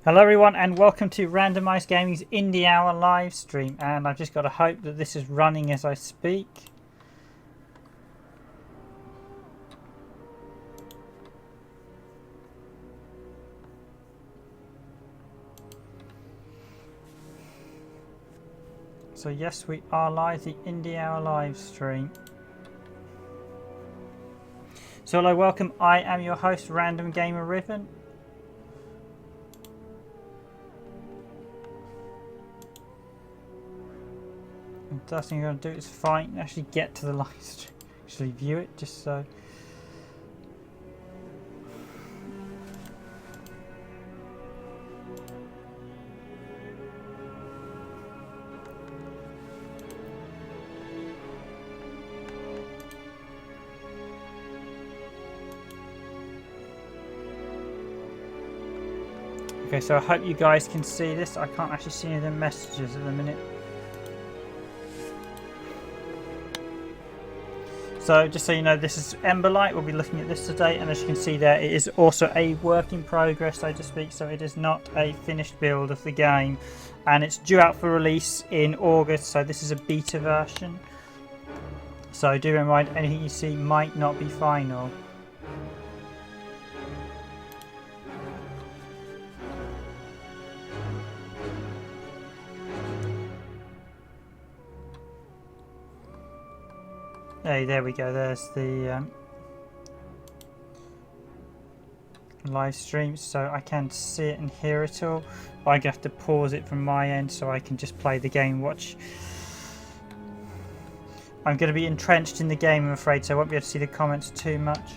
Hello everyone and welcome to Randomised Gaming's Indie Hour live stream, and I've just got to hope that this is running as I speak. So yes, we are live, the Indie Hour live stream. So hello, welcome, I am your host Random Gamer Riven. The last thing you're going to do is find actually get to the live stream, actually view it, just so. Okay, so I hope you guys can see this. I can't actually see any of the messages at the minute. So just so you know, this is Emberlight. We'll be looking at this today, and as you can see there, it is also a work in progress, so to speak. So it is not a finished build of the game, and it's due out for release in August. So this is a beta version. So do bear in mind, anything you see might not be final. Hey, there we go. There's the live stream, so I can see it and hear it all. But I'm gonna have to pause it from my end so I can just play the game. Watch. I'm going to be entrenched in the game, I'm afraid, so I won't be able to see the comments too much.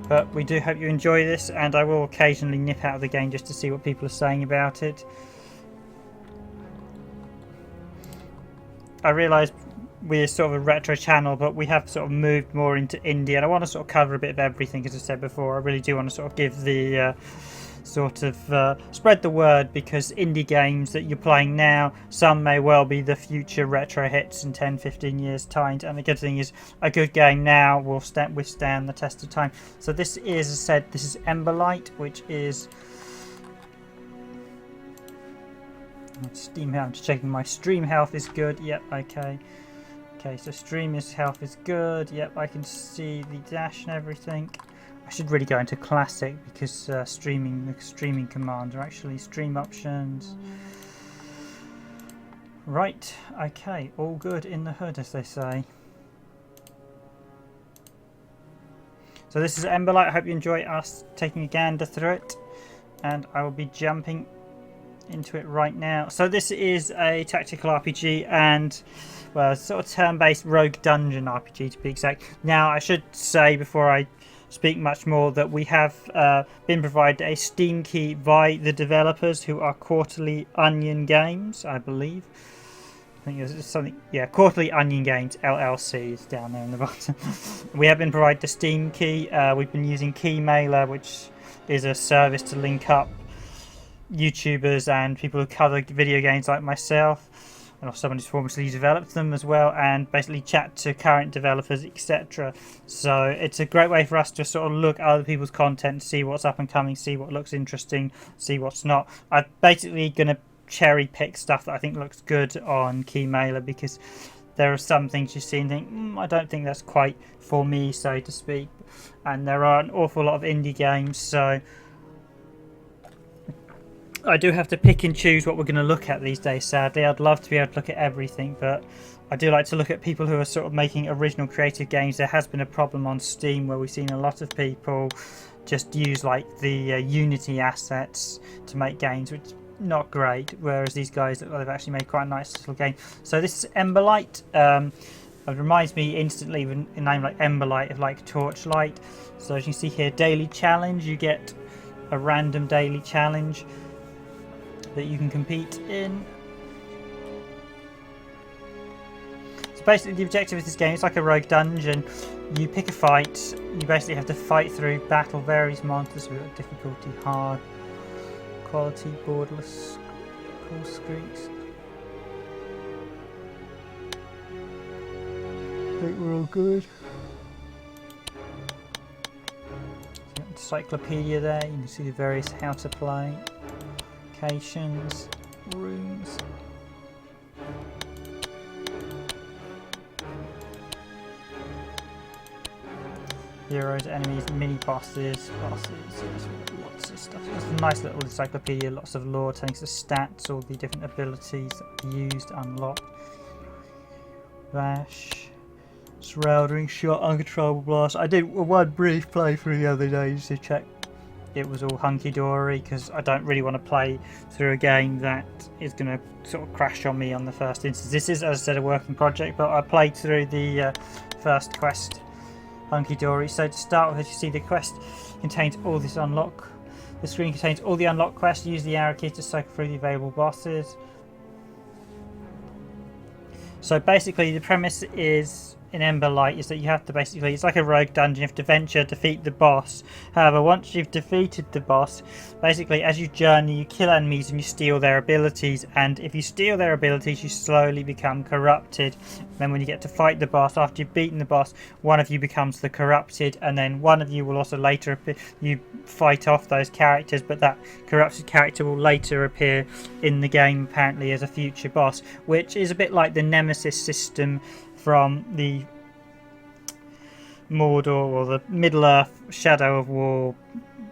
But we do hope you enjoy this, and I will occasionally nip out of the game just to see what people are saying about it. I realise we're sort of a retro channel, but we have sort of moved more into indie, and I want to sort of cover a bit of everything, as I said before. I really do want to sort of give the spread the word, because indie games that you're playing now, some may well be the future retro hits in 10-15 years time, and the good thing is a good game now will withstand the test of time. So this is, as I said, this is Emberlight, which is Steam health. I'm just checking my stream health is good. Yep, okay. Okay, so health is good. Yep, I can see the dash and everything. I should really go into classic, because the streaming commands are actually stream options. Right, okay, all good in the hood, as they say. So this is Emberlight. I hope you enjoy us taking a gander through it, and I will be jumping into it right now. So this is a tactical RPG, and well, sort of turn-based rogue dungeon RPG to be exact. Now I should say before I speak much more that we have been provided a Steam key by the developers, who are Quarterly Onion Games, I believe. I think there's something, yeah, Quarterly Onion Games LLC is down there in the bottom. We have been provided the Steam key. We've been using Keymailer, which is a service to link up YouTubers and people who cover video games like myself, and someone who's formerly developed them as well, and basically chat to current developers, etc. So it's a great way for us to sort of look at other people's content, see what's up and coming, see what looks interesting, see what's not. I'm basically going to cherry pick stuff that I think looks good on Keymailer, because there are some things you see and think, I don't think that's quite for me, so to speak. And there are an awful lot of indie games, so I do have to pick and choose what we're going to look at these days, sadly. I'd love to be able to look at everything, but I do like to look at people who are sort of making original creative games. There has been a problem on Steam where we've seen a lot of people just use like the Unity assets to make games, which is not great, whereas these guys, they've actually made quite a nice little game. So this is Emberlight. It reminds me instantly of a name like Emberlight of like Torchlight. So as you can see here, daily challenge, you get a random daily challenge that you can compete in. So basically the objective of this game, it's like a rogue dungeon. You pick a fight, you basically have to fight through, battle various monsters. We've got difficulty hard, quality borderless, cool streaks. I think we're all good. encyclopedia there. You can see the various how to play, locations, rooms. Heroes, enemies, mini bosses, lots of stuff. It's a nice little encyclopedia, lots of lore, telling us the stats, all the different abilities that are used, unlocked. Bash, Shrouding Shot, Uncontrollable Blast. I did one brief playthrough the other day just to check it was all hunky-dory, because I don't really want to play through a game that is going to sort of crash on me on the first instance. This is, as I said, a working project, but I played through the first quest hunky-dory. So to start with, you see the quest contains all this unlock. The screen contains all the unlock quests. Use the arrow key to cycle through the available bosses. So basically the premise is in Emberlight is that you have to basically, it's like a rogue dungeon, you have to venture, defeat the boss. However, once you've defeated the boss, basically as you journey you kill enemies and you steal their abilities, and if you steal their abilities you slowly become corrupted. Then when you get to fight the boss, after you've beaten the boss, one of you becomes the corrupted, and then one of you will also later appear. You fight off those characters, but that corrupted character will later appear in the game apparently as a future boss, which is a bit like the Nemesis system from the Mordor or the Middle-earth Shadow of War,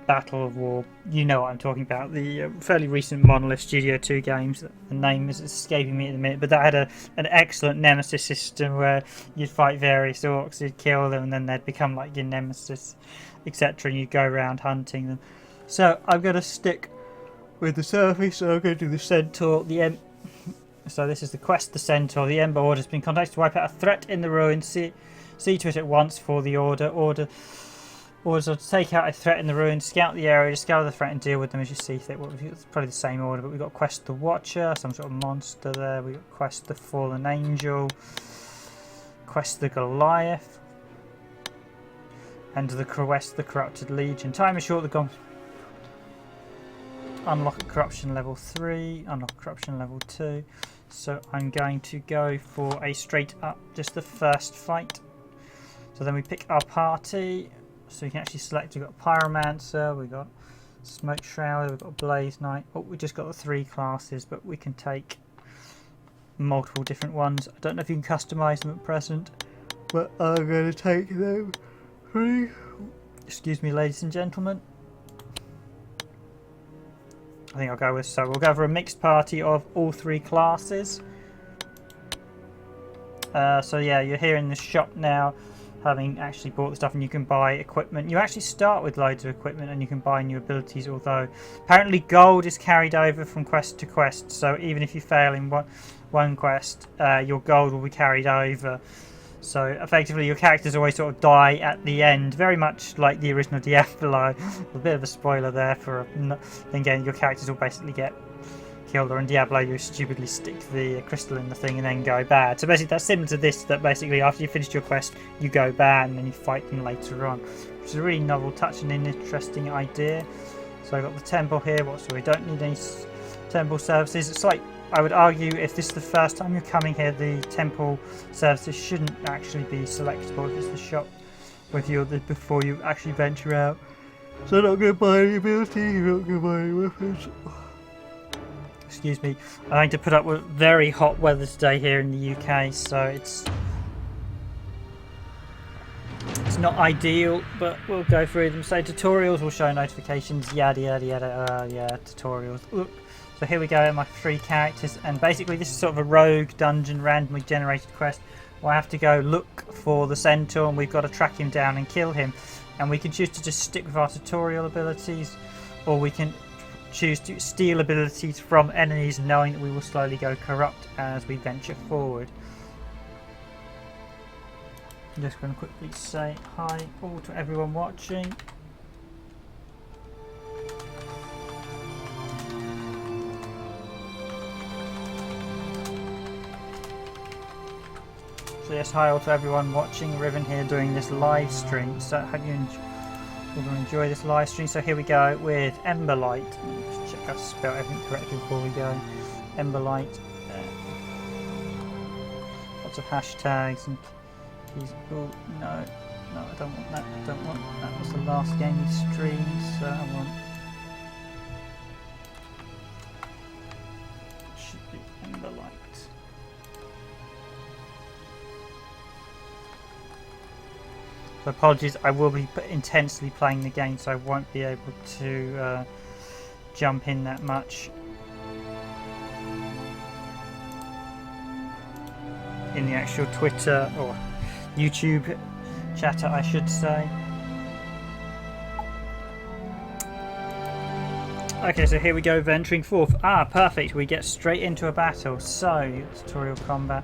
Battle of War. You know what I'm talking about. The fairly recent Monolith Studio 2 games. The name is escaping me at the minute, but that had an excellent Nemesis system where you'd fight various orcs, you'd kill them, and then they'd become like your Nemesis, etc. And you'd go around hunting them. So I'm going to stick with the surface, so I'm going to do the Centaur, So this is the quest, the Centaur. The Ember Order has been contacted to wipe out a threat in the ruins. See to it at once for the Order. Orders are to take out a threat in the ruins, scout the area, discover the threat and deal with them as you see fit. It's probably the same order, but we've got Quest the Watcher, some sort of monster there. We've got Quest the Fallen Angel, Quest the Goliath, and the Quest the Corrupted Legion. Time is short, unlock corruption level 3, unlock corruption level 2. So I'm going to go for a straight up, just the first fight. So then we pick our party. So you can actually select, we've got Pyromancer, we've got Smoke Shroud, we've got Blaze Knight. Oh, we just got the 3 classes, but we can take multiple different ones. I don't know if you can customise them at present, but I'm going to take them 3. Excuse me, ladies and gentlemen. I think I'll go with, so we'll go for a mixed party of all 3 classes. So yeah, you're here in the shop now, having actually bought the stuff, and you can buy equipment. You actually start with loads of equipment and you can buy new abilities, although apparently gold is carried over from quest to quest, so even if you fail in one quest, your gold will be carried over. So effectively your characters always sort of die at the end, very much like the original Diablo. A bit of a spoiler there for again, your characters will basically get killed, or in Diablo you stupidly stick the crystal in the thing and then go bad. So basically that's similar to this, that basically after you finish your quest you go bad and then you fight them later on, which is a really novel touch and an interesting idea. So I've got the temple here, so we don't need any temple services. It's like, I would argue if this is the first time you're coming here, the temple services shouldn't actually be selectable if it's the shop with you before you actually venture out. So I'm not going to buy any abilities, I'm not going to buy any weapons. Excuse me. I'm going to put up with very hot weather today here in the UK, so it's not ideal, but we'll go through them. So tutorials will show notifications, yada yada yada, yeah, tutorials. Look. So here we go, my 3 characters, and basically this is sort of a rogue dungeon, randomly generated quest where I have to go look for the Centaur, and we've got to track him down and kill him. And we can choose to just stick with our tutorial abilities, or we can choose to steal abilities from enemies, knowing that we will slowly go corrupt as we venture forward. I'm just going to quickly say hi all to everyone watching. So yes, hi all to everyone watching. Riven here doing this live stream. So I hope you will enjoy this live stream. So here we go with Emberlight. Just check I spell everything correctly before we go. Emberlight. Lots of hashtags and keys. Oh no. No, I don't want that. I don't want that. Was the last game we streamed, so I want. Should be Emberlight. So apologies, I will be intensely playing the game, so I won't be able to jump in that much in the actual Twitter or YouTube chatter, I should say. Okay, so here we go, venturing forth. Ah, perfect. We get straight into a battle. So, tutorial combat.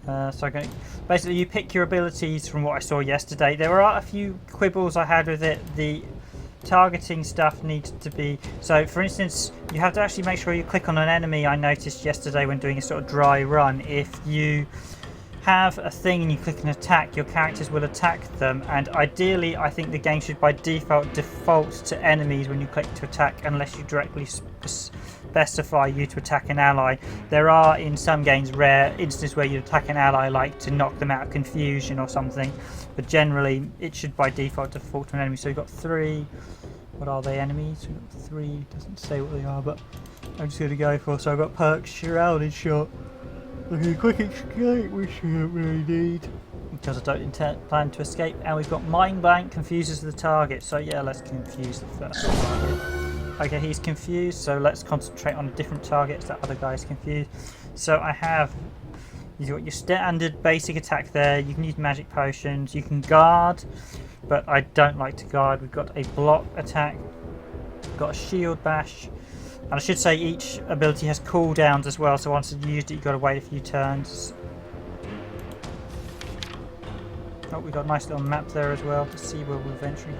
So basically you pick your abilities from what I saw yesterday. There are a few quibbles I had with it. The targeting stuff needs to be, so for instance you have to actually make sure you click on an enemy. I noticed yesterday when doing a sort of dry run, if you have a thing and you click an attack, your characters will attack them, and ideally I think the game should by default to enemies when you click to attack, unless you directly specify you to attack an ally. There are in some games rare instances where you attack an ally, like to knock them out of confusion or something, but generally it should by default default to an enemy. So we've got 3, what are they, enemies? We've got 3, doesn't say what they are, but I'm just going to go for, so I've got perks, shrouded shot, okay, quick escape, which I don't really need because I don't plan to escape, and we've got mind blank, confuses the target. So yeah, let's confuse the first target. Okay, he's confused, so let's concentrate on a different target. That other guy's confused. So I have, you've got your standard basic attack there. You can use magic potions, you can guard, but I don't like to guard. We've got a block attack, we've got a shield bash, and I should say each ability has cooldowns as well, so once you've used it you've got to wait a few turns. Oh, we've got a nice little map there as well to see where we'll eventually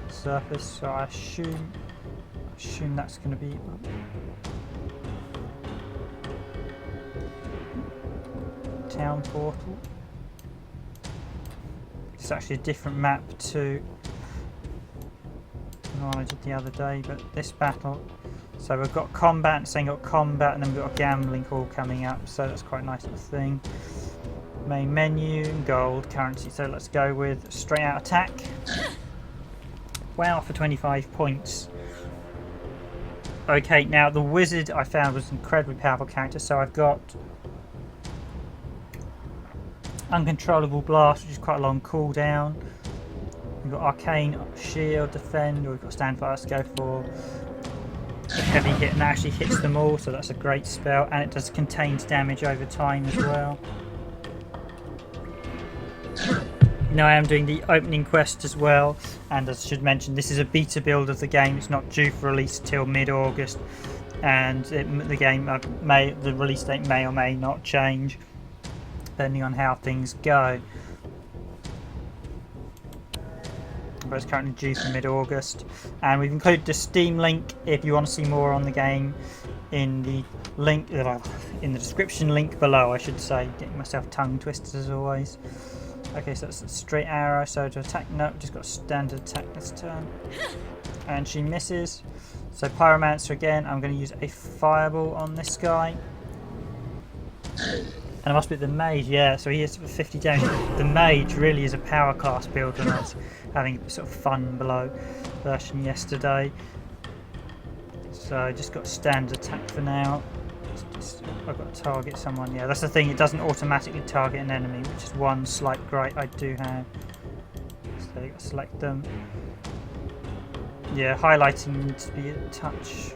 surface, so I assume that's going to be town portal. It's actually a different map to the one I did the other day, but this battle, so we've got combat, and saying got combat, and then we've got a gambling hall coming up, so that's quite a nice little thing. Main menu, gold, currency, so let's go with straight out attack. Wow, for 25 points. Okay, now the wizard I found was an incredibly powerful character, so I've got uncontrollable blast, which is quite a long cooldown. We've got arcane shield, defend, or we've got stand fire. Let's go for heavy hit, and that actually hits them all, so that's a great spell, and it does contains damage over time as well. Now I am doing the opening quest as well, and as I should mention, this is a beta build of the game. It's not due for release till mid-August, and the release date may or may not change depending on how things go. But it's currently due for mid-August, and we've included the Steam link if you want to see more on the game in the link in the description link below, I should say. Getting myself tongue twisted as always. Okay, so that's a straight arrow, so to attack, no, just got a standard attack this turn. And she misses. So Pyromancer again, I'm going to use a fireball on this guy. And it must be the mage, yeah, so he is 50 damage. The mage really is a power class build, and I was having a sort of fun below version yesterday. So just got standard attack for now. I've got to target someone. Yeah, that's the thing, it doesn't automatically target an enemy, which is one slight gripe I do have. So you got to select them. Yeah, highlighting needs to be a touch.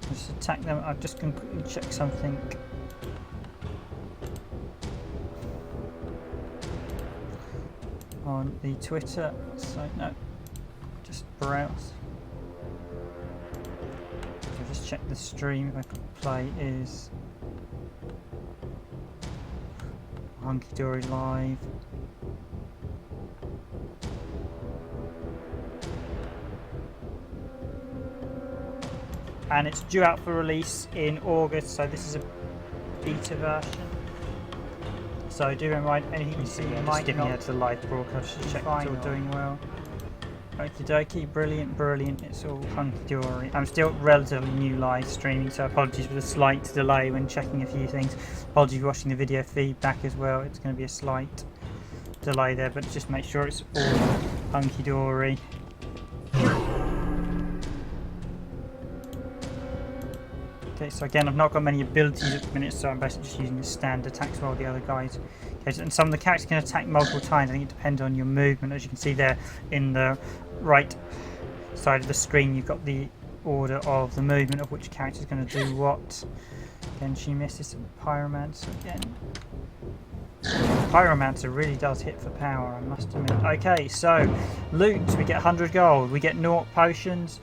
Just attack them. I'm just going to quickly check something. On the Twitter, so no, just browse. So just check the stream. If I can play is Hunky Dory Live. And it's due out for release in August, so this is a beta version. So do remember anything you see, you might not to the live broadcast to check it's all doing well. Okie dokie, brilliant, brilliant. It's all hunky-dory. I'm still relatively new live streaming, so apologies for the slight delay when checking a few things. Apologies for watching the video feedback as well. It's going to be a slight delay there, but just make sure it's all hunky-dory. Okay, so again, I've not got many abilities at the minute, so I'm basically just using the standard attacks while the other guys. Okay, and some of the characters can attack multiple times. I think it depends on your movement. As you can see there in the right side of the screen, you've got the order of the movement of which character is going to do what. Again, she misses Pyromancer again. Pyromancer really does hit for power, I must admit. Okay, so loot, we get 100 gold, we get 0 potions.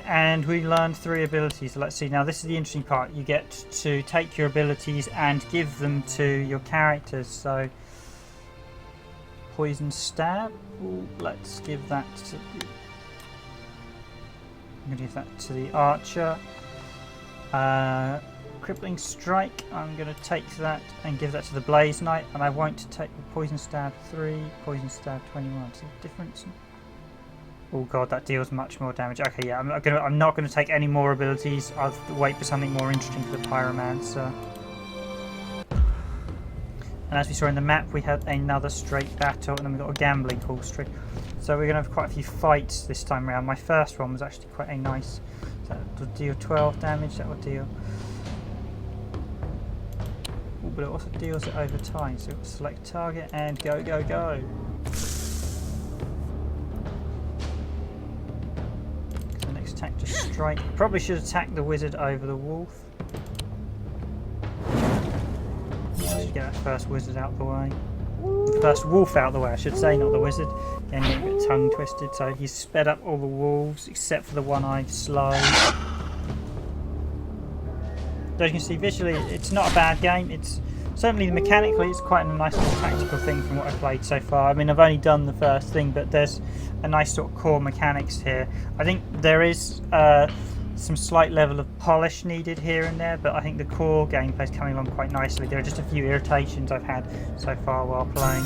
And we learned 3 abilities. Let's see, now this is the interesting part. You get to take your abilities and give them to your characters. So poison stab, ooh, let's give that to the, I'm going to give that to the archer. Crippling strike, I'm going to take that and give that to the blaze knight, and I won't take the poison stab 3, poison stab 21. So difference. Oh god, that deals much more damage. Okay, yeah, I'm not gonna take any more abilities. I'll wait for something more interesting for the Pyromancer. And as we saw in the map, we had another straight battle, and then we got a gambling hall streak. So we're gonna have quite a few fights this time around. My first one was actually quite a nice. That would deal 12 damage. That would deal. Oh, but it also deals it over time. So select target and go, go, go. Attack to strike. Probably should attack the wizard over the wolf. Should get that first wizard out the way. The first wolf out the way, I should say, not the wizard. Again, getting a bit tongue twisted. So he's sped up all the wolves except for the one I've slowed. So you can see visually, it's not a bad game. It's certainly mechanically, it's quite a nice little tactical thing from what I've played so far. I mean, I've only done the first thing, but there's a nice sort of core mechanics here. I think there is some slight level of polish needed here and there, but I think the core gameplay is coming along quite nicely. There are just a few irritations I've had so far while playing.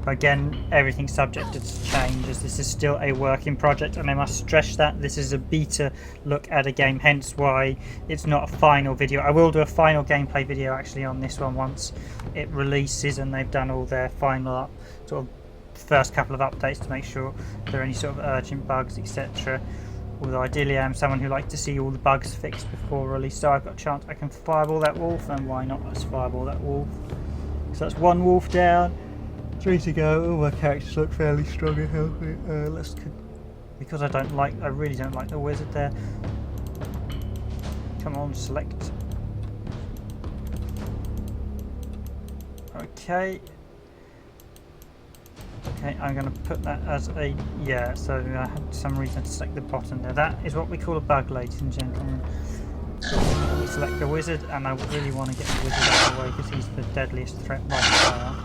Again, everything's subject to change as this is still a working project, and I must stress that this is a beta look at a game, hence why it's not a final video. I will do a final gameplay video actually on this one once it releases and they've done all their final sort of first couple of updates to make sure there are any sort of urgent bugs, etc. Although ideally I am someone who likes to see all the bugs fixed before release, so I've got a chance I can fireball that wolf, and why not, let's fireball that wolf. So that's one wolf down. 3 to go. Oh, my characters look fairly strong and healthy. Let's, because I really don't like the wizard there. Come on, select. Okay. Okay, I'm going to put that as a, yeah, so I had some reason to select the bottom there. That is what we call a bug, ladies and gentlemen. We select the wizard, and I really want to get the wizard out of the way because he's the deadliest threat by far.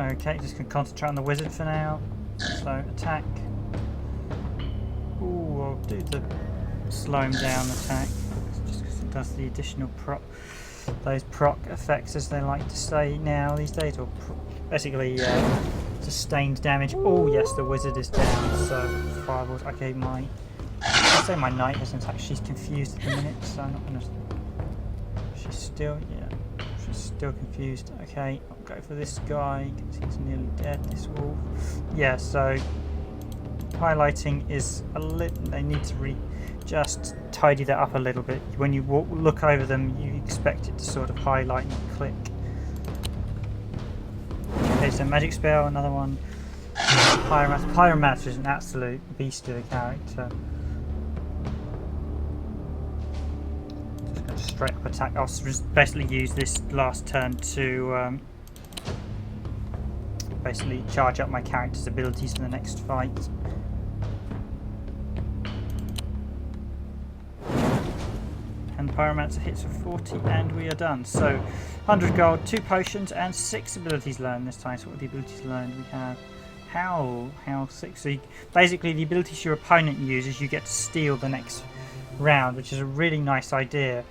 Okay, just going to concentrate on the wizard for now. So attack. Ooh, I'll do the slow him down attack just because it does the additional proc, those proc effects as they like to say now these days, or basically sustained damage. Oh yes, the wizard is down. So fireballs. Okay, I'll say my knight has an attack. She's confused at the minute, so I'm not going to. She's still, yeah. She's still confused. Okay, I'll go for this guy because he's nearly dead, this wolf. Yeah, so highlighting is a little, they need to just tidy that up a little bit. When you look over them, you expect it to sort of highlight and click. Okay, so magic spell, another one. Pyromancer. Pyromancer is an absolute beast of a character. Straight up attack. I'll basically use this last turn to basically charge up my character's abilities for the next fight. And Pyromancer hits for 40 and we are done. So 100 gold, 2 potions and 6 abilities learned this time. So what are the abilities learned? We have Howl 6. So basically the abilities your opponent uses you get to steal the next round, which is a really nice idea.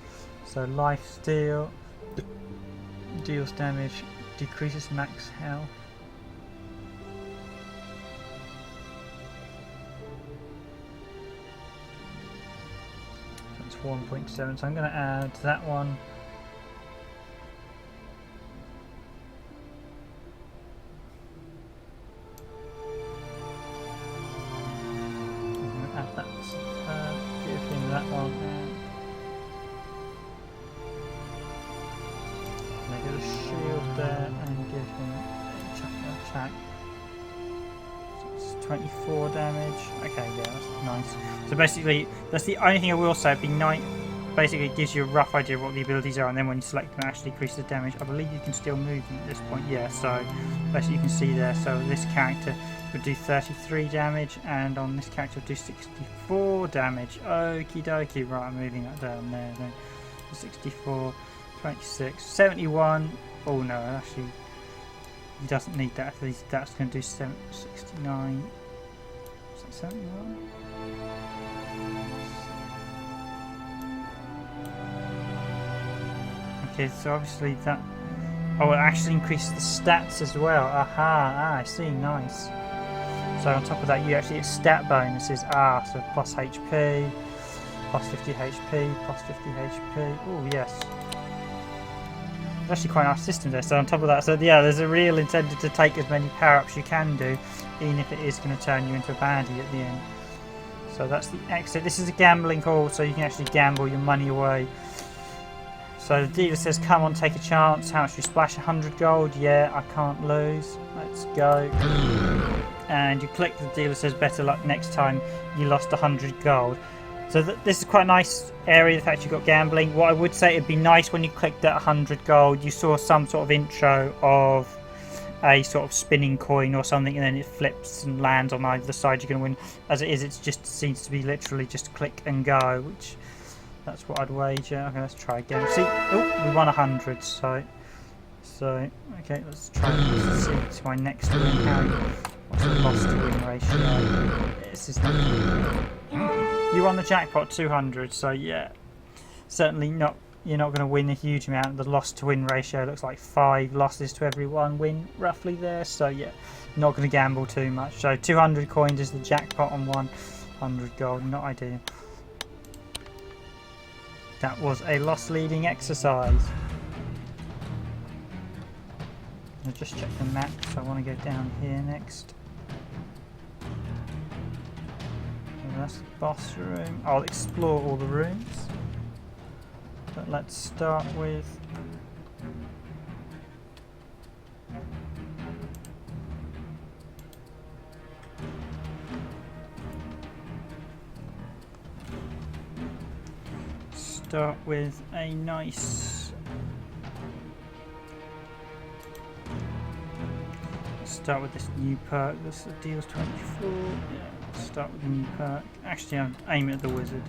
So life steal, deals damage, decreases max health. That's 1.7, so I'm going to add that one. Add that, give him that one. Make a shield there and give him an attack. So it's 24 damage. Okay, yeah, that's nice. So basically, that's the only thing I will say. It'd be nice. Basically, it gives you a rough idea of what the abilities are, and then when you select them, it actually increases the damage. I believe you can still move them at this point. Yeah, so basically you can see there. So this character would do 33 damage, and on this character would do 64 damage. Okie dokie. Right, I'm moving that down there then. 64, 26, 71. Oh no, actually, he doesn't need that. That's going to do 69. Is that 71? Okay, so obviously that. Oh, it actually increases the stats as well. Aha, I see, nice. So on top of that, you actually get stat bonuses. So plus HP, plus 50 HP, plus 50 HP. Oh, yes. It's actually quite a nice system there. So on top of that, so yeah, there's a real incentive to take as many power-ups you can do, even if it is going to turn you into a baddie at the end. So that's the exit. This is a gambling hall, so you can actually gamble your money away. So the dealer says, come on, take a chance. How much you splash? 100 gold? Yeah, I can't lose. Let's go. And you click, the dealer says, better luck next time. You lost 100 gold. So this is quite a nice area, the fact you've got gambling. What I would say, it'd be nice when you clicked that 100 gold, you saw some sort of intro of a sort of spinning coin or something, and then it flips and lands on either side. You're going to win. As it is, it just seems to be literally just click and go, which that's what I'd wager. Okay, let's try again. See, oh, we won 100. So okay, let's try and see to my next win. What's the loss to win ratio? This is not. You won the jackpot 200. So yeah, certainly not. You're not going to win a huge amount. The loss to win ratio looks like 5 losses to every 1 win, roughly there. So yeah, not going to gamble too much. So 200 coins is the jackpot on 100 gold. Not ideal. That was a loss leading exercise. I'll just check the map, so I want to go down here next. So that's the boss room. I'll explore all the rooms. But let's start with a nice. Let's start with this new perk. This deals 24. Yeah, let's start with the new perk. Actually, I'm aiming at the wizard.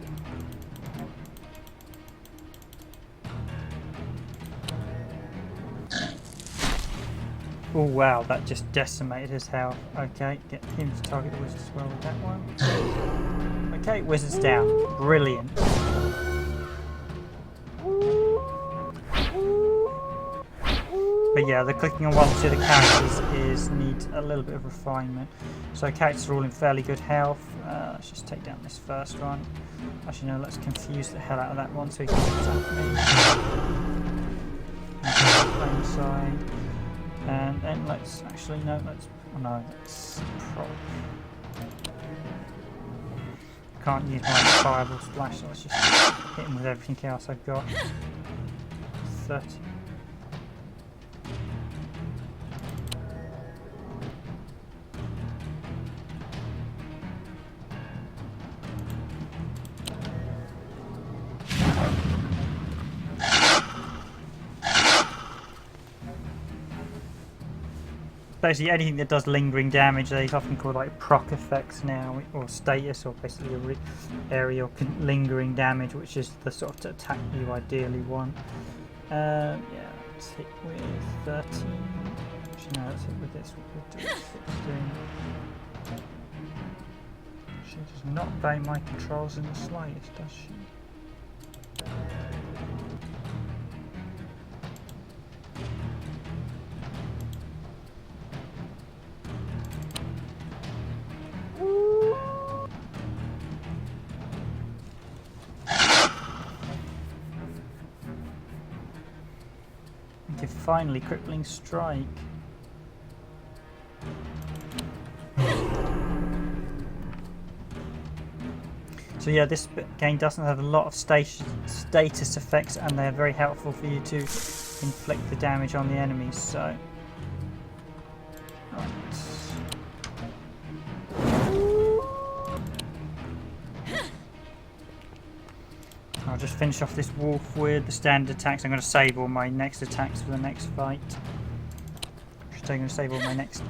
Oh wow, that just decimated his health. Okay, get him to target the wizard as well with that one. Okay, wizard's down. Brilliant. But yeah, the clicking on one or two of the characters needs a little bit of refinement. So characters are all in fairly good health. Let's just take down this first one. Actually no, let's confuse the hell out of that one so he can attack me. Flame side. And then let's actually let's can't use my fireball splash, so let's just hit him with everything else I've got. 30. basically anything that does lingering damage, they often call like proc effects now, or status, or basically area lingering damage, which is the sort of attack you ideally want. Yeah, let's hit with 13. Actually, no, let's hit with this. We'll do 16. She does not obey my controls in the slightest, does she? Okay, finally, crippling strike. So yeah, this game doesn't have a lot of status effects, and they're very helpful for you to inflict the damage on the enemies. So, right. I'll just finish off this wolf with the standard attacks. I'm going to save all my next attacks for the next fight. I'm going to save all my next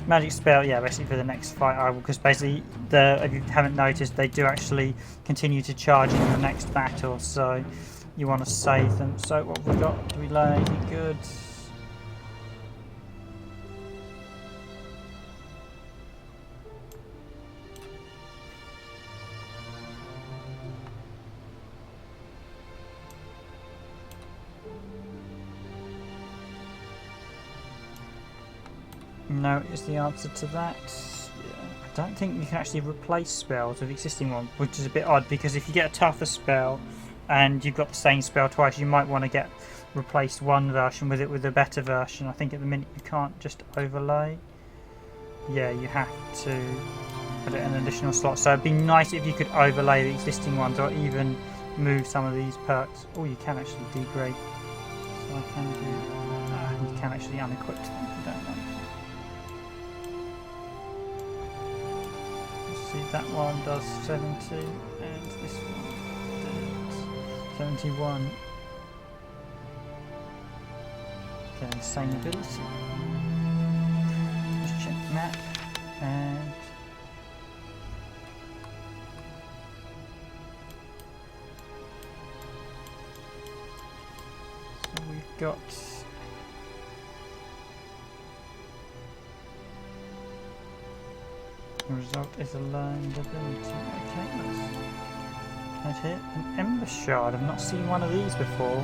magic spell, yeah, basically for the next fight I will, because basically, if you haven't noticed, they do actually continue to charge in your next battle, so you want to save them. So what have we got? Do we learn anything good? No is the answer to that. Yeah. I don't think you can actually replace spells with existing ones, which is a bit odd, because if you get a tougher spell and you've got the same spell twice, you might want to get replaced one version with it with a better version. I think at the minute you can't just overlay. Yeah, you have to put it in an additional slot. So it'd be nice if you could overlay the existing ones, or even move some of these perks. Oh, you can actually degrade. So I can do. You can actually unequip them if you don't like. That one does 70 and this one did 71. Okay, same ability. Just check the map, and so we've got the result is a learned ability. Okay, let's hit an Ember Shard. I've not seen one of these before.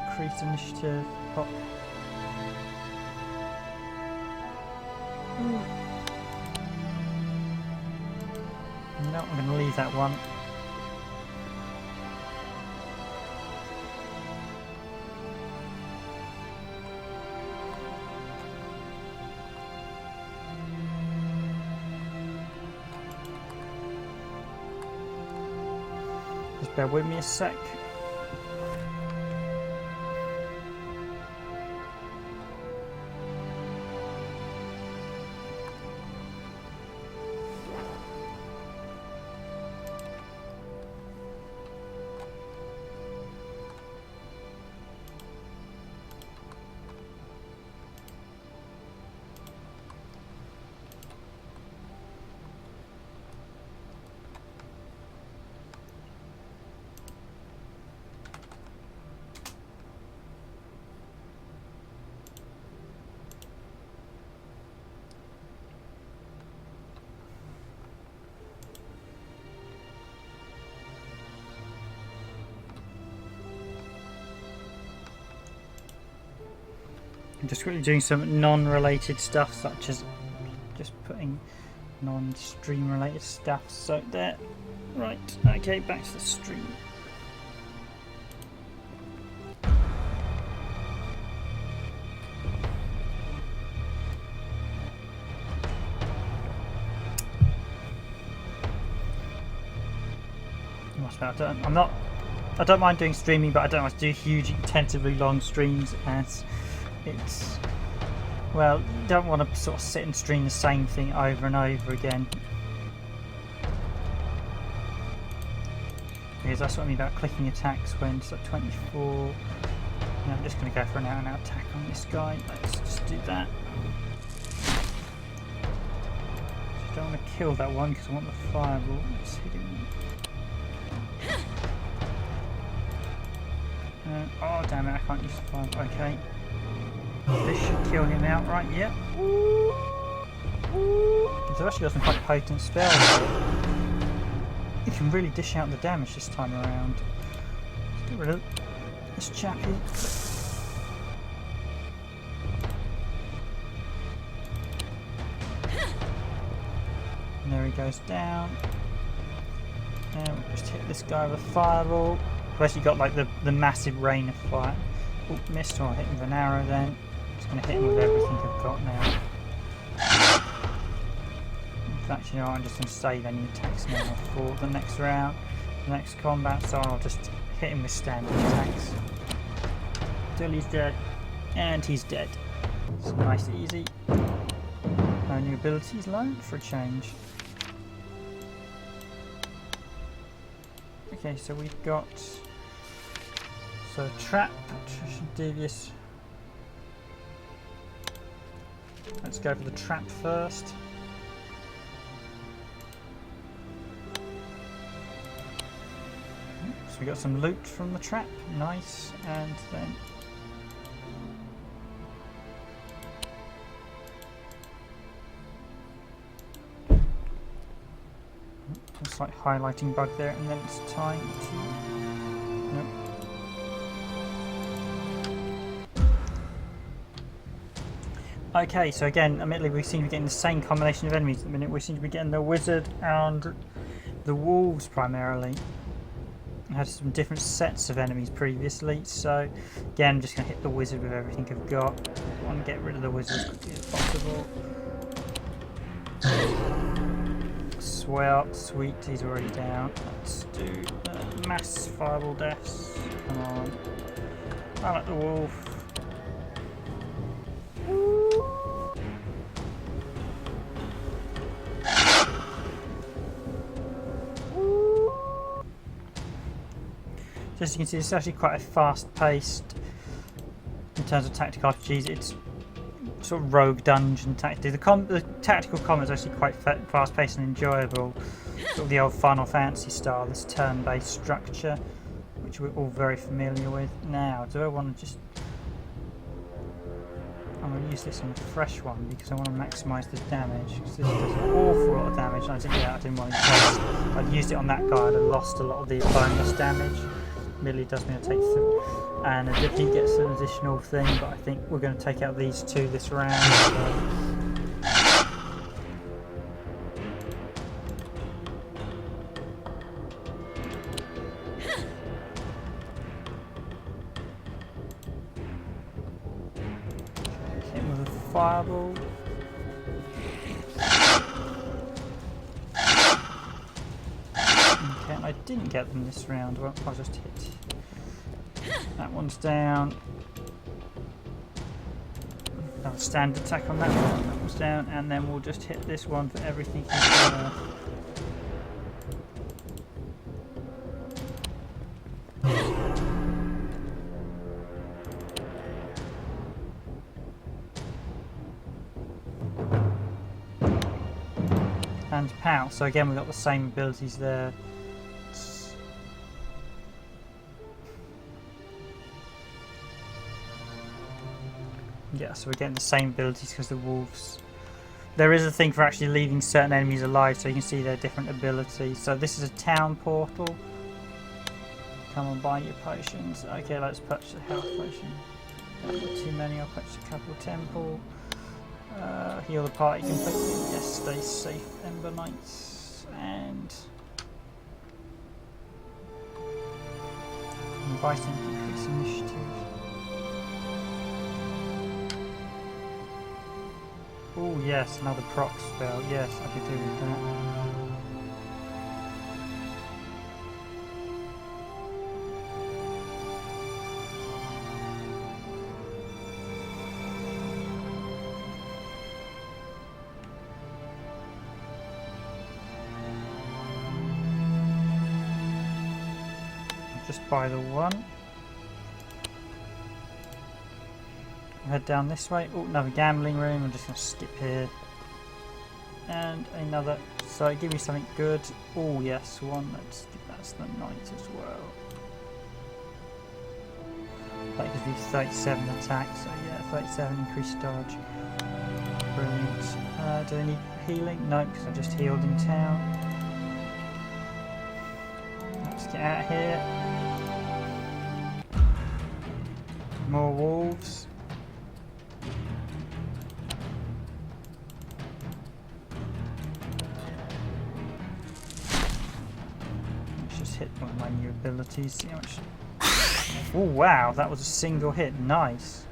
Increased initiative. Pop. No, I'm going to leave that one. Just bear with me a sec. I'm just quickly doing some non-related stuff, such as just putting non-stream related stuff. So there, right, okay, back to the stream. I don't mind doing streaming, but I don't want to do huge, intensively long streams, as it's, well, you don't want to sort of sit and stream the same thing over and over again. Because that's what I mean about clicking attacks when it's at 24. Yeah, I'm just going to go for an out-and-out attack on this guy. Let's just do that. I don't want to kill that one because I want the fireball. Let's hit him. Oh damn it, I can't use the fireball. Okay. This should kill him outright, yep. He's actually got some quite potent spells. You can really dish out the damage this time around. Let's get rid of this chappie. And there he goes down. And we'll just hit this guy with a fireball. We've actually got like the massive rain of fire. Oh, missed. Oh, I'll hit him with an arrow then. Just going to hit him with everything I've got now. In fact, you know, I'm just going to save any attacks now for the next round, the next combat, so I'll just hit him with standard attacks. Till he's dead. And he's dead. It's nice and easy. No new abilities learned for a change. Okay, so we've got trap, attrition, devious. Let's go for the trap first. So we got some loot from the trap, nice, and then slight highlighting bug there, and then it's time to. Nope. Okay, so again, admittedly, we seem to be getting the same combination of enemies at the minute. We seem to be getting the wizard and the wolves primarily. I had some different sets of enemies previously, so again, I'm just going to hit the wizard with everything I've got. I want to get rid of the wizard as quickly as possible. Well, sweet, he's already down. Let's do mass fireball deaths. Come on. I like the wolf. So as you can see, it's actually quite a fast-paced in terms of tactical RPGs. It's sort of rogue dungeon tactic. The tactical combat is actually quite fast-paced and enjoyable. Sort of the old Final Fantasy style, this turn-based structure, which we're all very familiar with. Now, do I want to just? I'm going to use this on the fresh one because I want to maximise the damage. Because this does an awful lot of damage. And I said, yeah, I didn't want to use it. I'd used it on that guy. I'd have lost a lot of the bonus damage. Really does mean I take through. And I did get some additional thing, but I think we're going to take out these two this round. Hit him with a fireball. Okay, I didn't get them this round. Well, I'll just hit. That one's down. Another standard attack on that one. That one's down, and then we'll just hit this one for everything he's worth. And pow. So again, we've got the same abilities there. Yeah, so we're getting the same abilities because the wolves. There is a thing for actually leaving certain enemies alive, so you can see their different abilities. So this is a town portal. Come on, buy your potions. Okay, let's purchase a health potion. Not too many. I'll purchase a couple. Temple. Heal the party completely. Yes, stay safe, Emberlight. And buy some increase initiative. Oh yes, another proc spell. Yes, I could do with that. just by the one. We'll head down this way. Oh, another gambling room. I'm just going to skip here. And another. So give me something good. Oh yes, one. That's the knight as well. That gives me 37 attack. So yeah, 37 increased dodge. Brilliant. Do I need healing? No, because I just healed in town. Let's get out of here. More wolves. Let's just hit one of my new abilities. See how much. Oh wow, that was a single hit. Nice.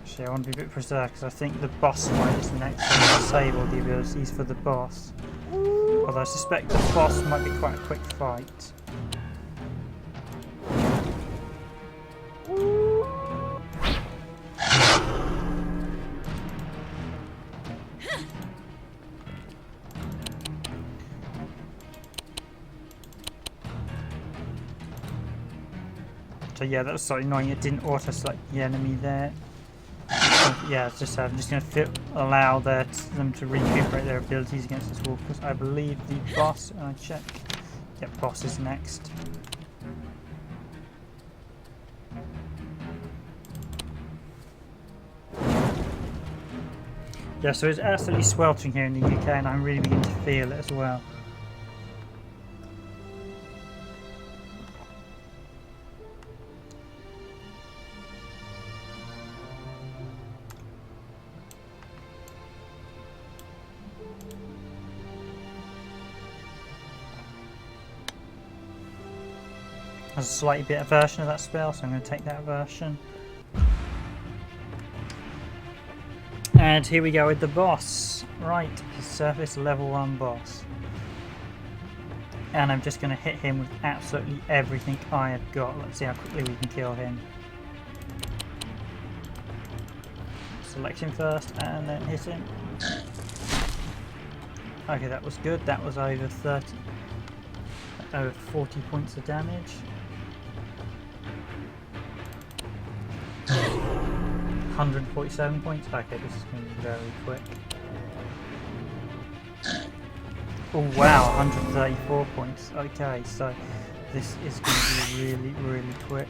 Actually, I want to be a bit precise because I think the boss fight is the next time I disable the abilities for the boss. Although I suspect the boss might be quite a quick fight. So yeah, that was slightly annoying. It didn't auto-select the enemy there. Yeah, it's just I'm just going to allow them to recuperate their abilities against this wolf because I believe the boss. I check. Yep, boss is next. Yeah, so it's absolutely sweltering here in the UK, and I'm really beginning to feel it as well. There's a slightly better version of that spell, so I'm going to take that version. And here we go with the boss. Right, his surface level 1 boss. And I'm just going to hit him with absolutely everything I have got. Let's see how quickly we can kill him. Select him first and then hit him. Okay, that was good. That was over 40 points of damage. 147 points. Okay, this is going to be very quick. Oh wow, 134 points. Okay, so this is going to be really, really quick.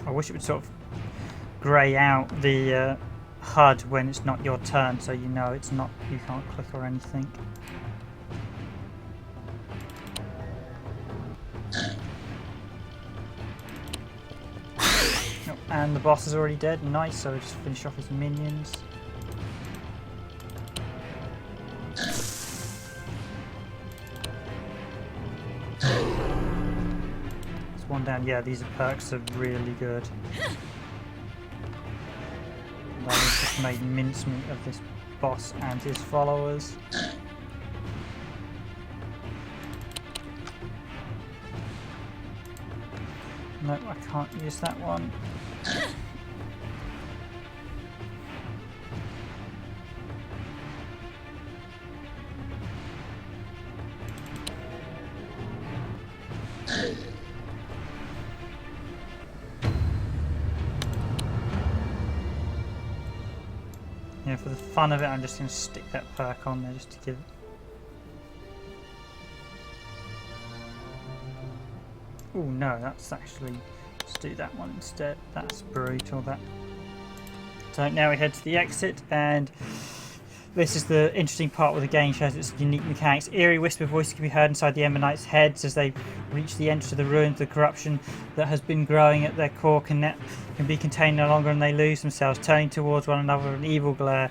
I wish it would sort of grey out the HUD when it's not your turn, so you know it's not. You can't click or anything. And the boss is already dead. Nice, so we'll just finish off his minions. There's one down. Yeah, these perks are really good. They've just made mincemeat of this boss and his followers. No, I can't use that one. Yeah, for the fun of it, I'm just going to stick that perk on there just to give it. Oh no, that's actually. Let's do that one instead. That's brutal. That. So now we head to the exit, and this is the interesting part where the game shows its unique mechanics. Eerie whisper voices can be heard inside the Ember Knights' heads as they reach the entrance of the ruins. The corruption that has been growing at their core can be contained no longer, and they lose themselves, turning towards one another with an evil glare.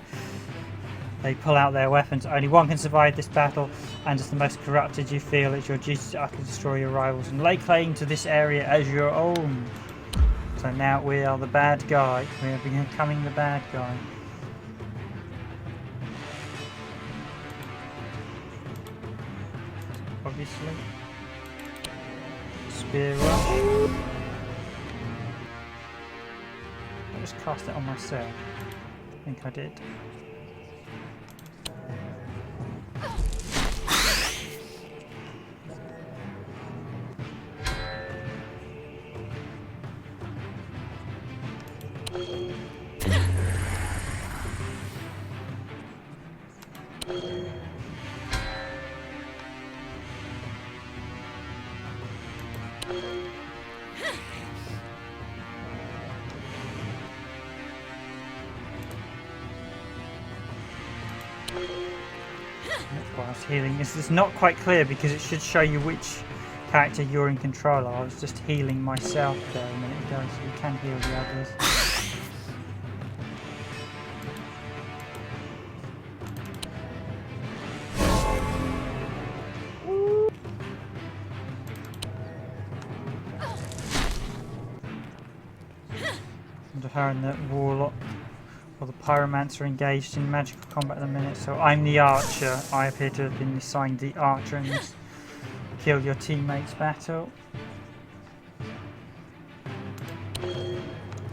They pull out their weapons. Only one can survive this battle, and as the most corrupted you feel, it's your duty to utterly destroy your rivals and lay claim to this area as your own. So now we are the bad guy. We are becoming the bad guy. Obviously. Spear rush. I just cast it on myself. I think I did. why I was healing. This is not quite clear because it should show you which character you're in control of. I was just healing myself there a minute ago, so you can heal the others. And her and the warlock or the pyromancer engaged in magical combat at the minute, so I'm the archer. I appear to have been assigned the archer in this kill your teammates battle.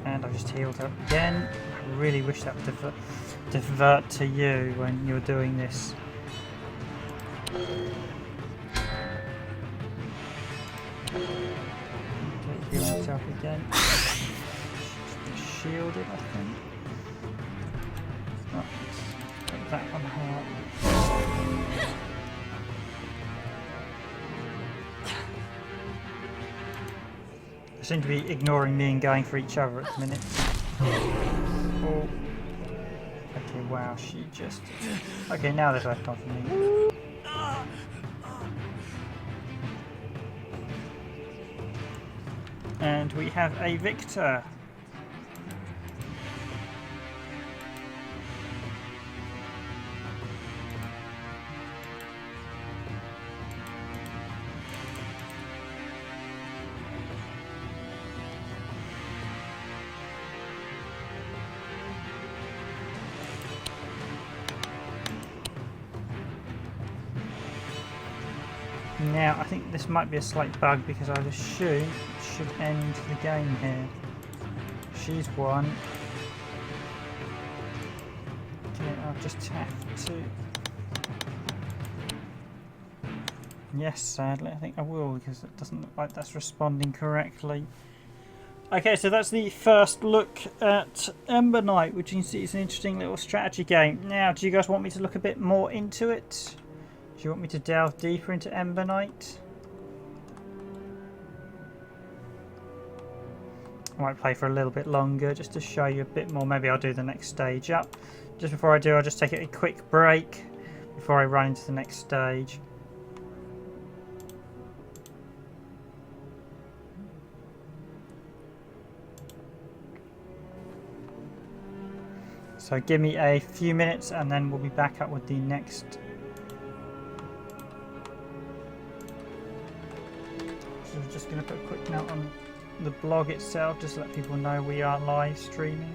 And I just healed up again. I really wish that would divert to you when you're doing this. Okay, heal yourself again. Shielded, I think. Right, put that on her. They seem to be ignoring me and going for each other at the minute. Oh. Okay, wow, she just... Okay, now they've left off me. And we have a victor. Now, I think this might be a slight bug because I'd assume it should end the game here. She's won. Okay, I'll just have to... Yes, sadly, I think I will because it doesn't look like that's responding correctly. Okay, so that's the first look at Emberlight, which you can see is an interesting little strategy game. Now, do you guys want me to look a bit more into it? Do you want me to delve deeper into Emberlight? I might play for a little bit longer just to show you a bit more. Maybe I'll do the next stage up. Just before I do, I'll just take a quick break before I run into the next stage. So give me a few minutes and then we'll be back up with the next. So I'm just going to put a quick note on the blog itself, just to let people know we are live streaming.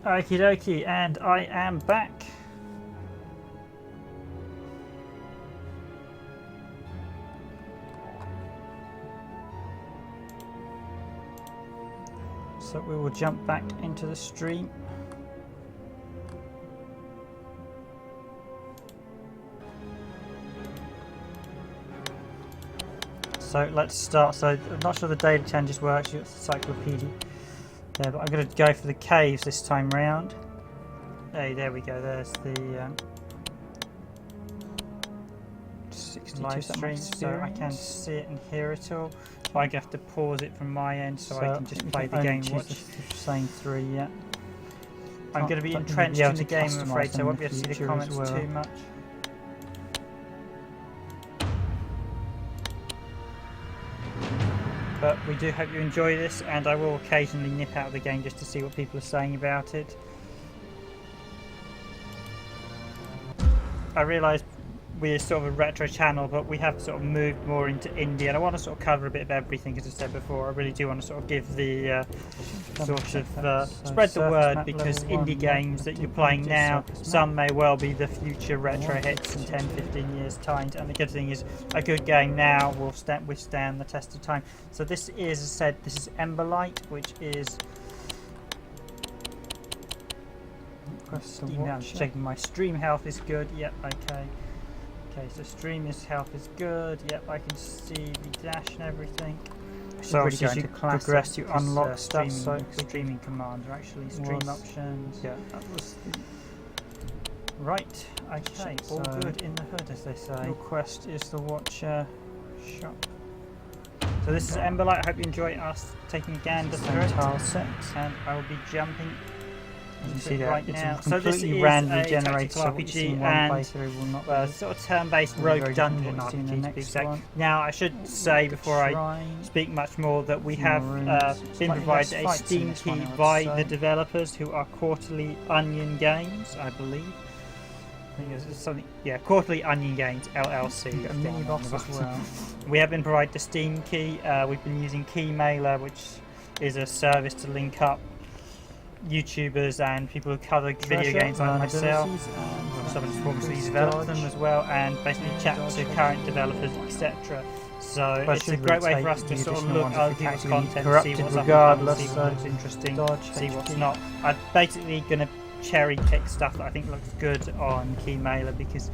Okie dokie, and I am back. So we will jump back into the stream. So let's start. So I'm not sure the daily challenges work. You've got the encyclopedia there, but I'm going to go for the caves this time round. Hey, there we go. There's the 62 live stream, so I can see it and hear it all. But I have to pause it from my end, so I can just play the game. Watch saying 3 yet. I'm going to be entrenched in the game, I'm afraid, so I won't be able to see the comments too much. But we do hope you enjoy this, and I will occasionally nip out of the game just to see what people are saying about it. I realise we're sort of a retro channel, but we have sort of moved more into indie, and I want to sort of cover a bit of everything, as I said before. I really do want to sort of give the spread the word, because indie games that you're playing now, some may well be the future retro hits in 10-15 years time, and the good thing is a good game now will withstand the test of time. So this is, as I said, this is Emberlight, which is I'm just checking my stream health is good. Yep, okay. Okay, so health is good. Yep, I can see the dash and everything. So really as you progress, you unlock stuff. So streaming commands are actually stream options. Yeah, that was right. Okay, all good in the hood, as they say. Your quest is the Watcher shop. So this is Emberlight. I hope you enjoy us taking a gander through it. Tile 6, and I will be jumping. You can see that right now. So this is randomly generated RPG and sort of turn-based rogue dungeon RPG to be exact. Now I should say before I speak much more that we have been provided a Steam key by the developers, who are Quarterly Onion Games, I believe. I think it's something, yeah, Quarterly Onion Games LLC. A mini boss as well. We have been provided the Steam key. We've been using Keymailer, which is a service to link up YouTubers and people who cover video games like myself, someone who's formerly developed them as well, and basically chat to current developers, etc. So it's a great way for us to sort of look at other people's content, see what's up, see what's interesting, see what's not. I'm basically going to cherry pick stuff that I think looks good on Keymailer, because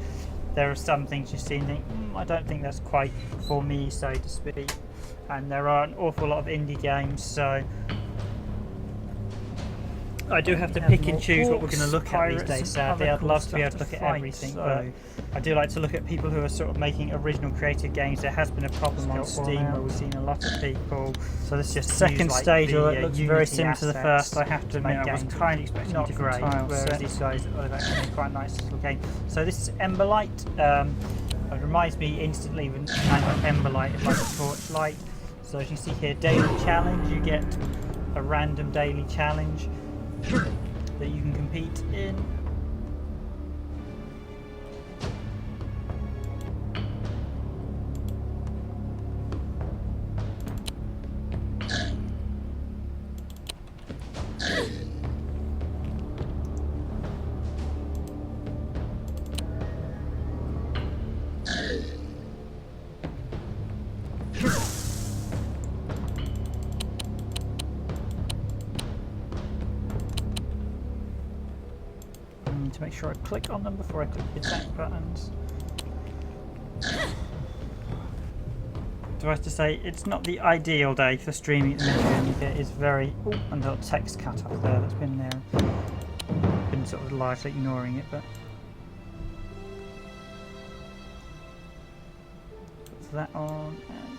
there are some things you see and think, I don't think that's quite for me, so to speak. And there are an awful lot of indie games, so I do have to pick and choose what we're going to look at these days, sadly. I'd love to be able to look at everything, but I do like to look at people who are sort of making original creative games. There has been a problem on Steam where we've seen a lot of people. So this is just second stage, although it looks very similar to the first. I have to admit, I was kind of expecting not great, whereas these guys have actually made quite a nice little game. So this is Emberlight. It reminds me instantly of Emberlight, it's like a torchlight. So as you see here, daily challenge, you get a random daily challenge that you can compete in. To make sure I click on them before I click the attack buttons. Do I have to say, it's not the ideal day for streaming at the minute. It is very... Oh, and a text cut off there that's been there. Been sort of largely ignoring it, but... Put that on, and...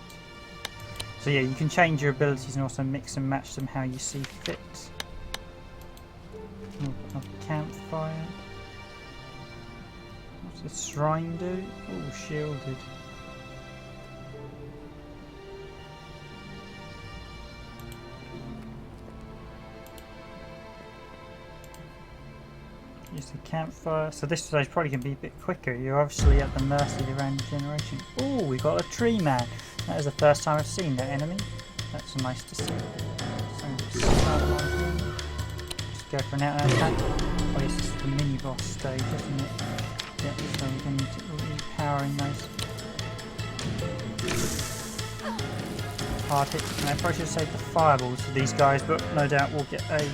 So yeah, you can change your abilities and also mix and match them how you see fit. Campfire. What's the shrine do? Oh, shielded. Use the campfire. So this stage probably can be a bit quicker. You're obviously at the mercy of the random generation. Oh, we got a tree man. That is the first time I've seen that enemy. That's nice to see. So go for an out attack. Oh yes, this is the mini boss stage, isn't it? Yep, so we're going to need to repowering those hard hits. Now, I probably should save the fireballs for these guys, but no doubt we'll get a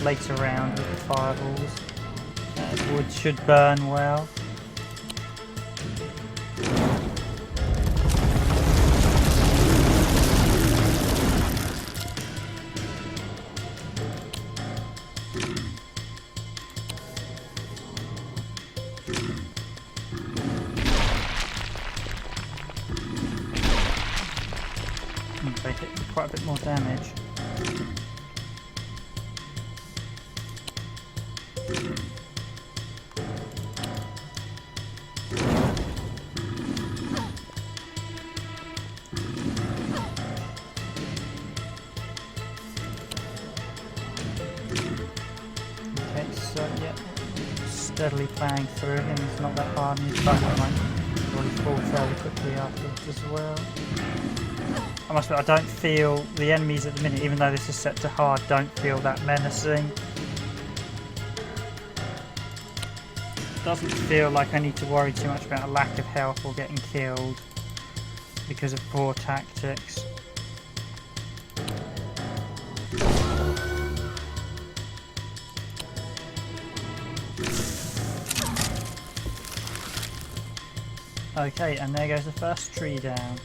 later round with the fireballs. Wood should burn well. They hit quite a bit more damage. Okay, so yeah, steadily playing through him. It's not that hard, and his button might really fall fairly quickly afterwards as well. I must admit, I don't feel the enemies at the minute, even though this is set to hard, don't feel that menacing. Doesn't feel like I need to worry too much about a lack of health or getting killed because of poor tactics. Okay, and there goes the first tree down.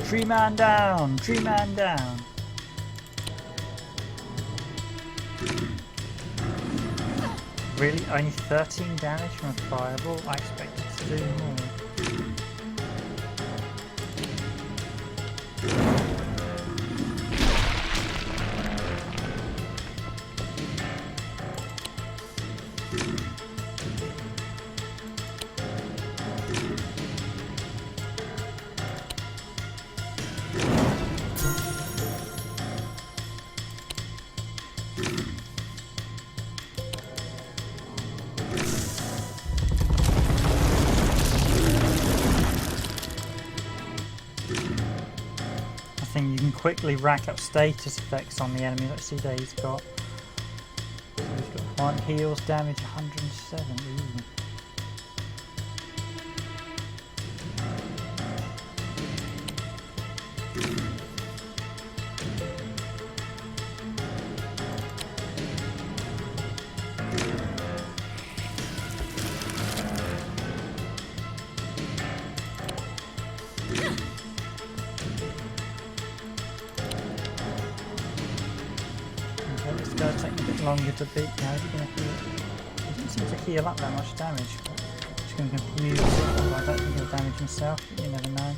Tree man down! Tree man down! Really? Only 13 damage from a fireball? I expected to do more. You can quickly rack up status effects on the enemy. Let's see that he's got. So he's got one heals damage 107. Ooh. It's going to take a bit longer to beat now. Is he going to heal? He doesn't seem to heal up that much damage. He's going to confuse it. I don't think he'll damage himself, but you never know.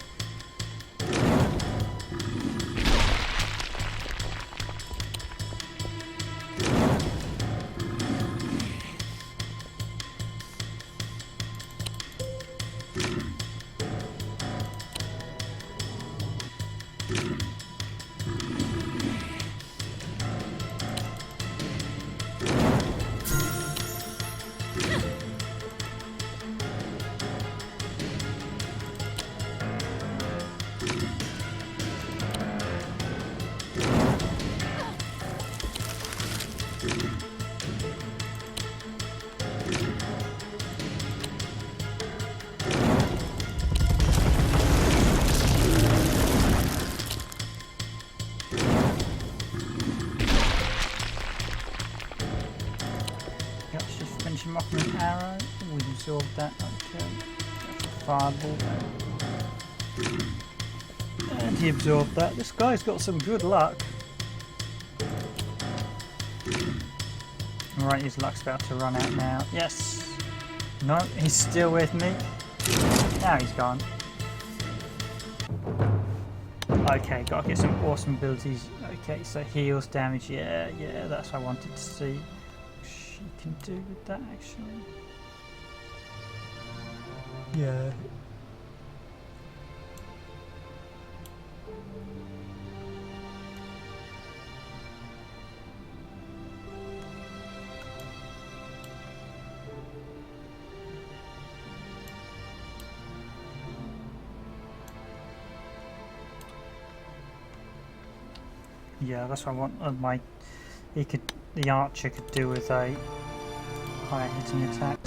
Finish him off with an arrow. We absorbed that, okay. That's a fireball. And he absorbed that. This guy's got some good luck. Alright, his luck's about to run out now. Yes! No, he's still with me. Now he's gone. Okay, gotta get some awesome abilities. Okay, so heals damage. Yeah, that's what I wanted to see. She can do with that actually. Yeah. Yeah, that's what I want on my. He could the archer could do with a higher hitting attack.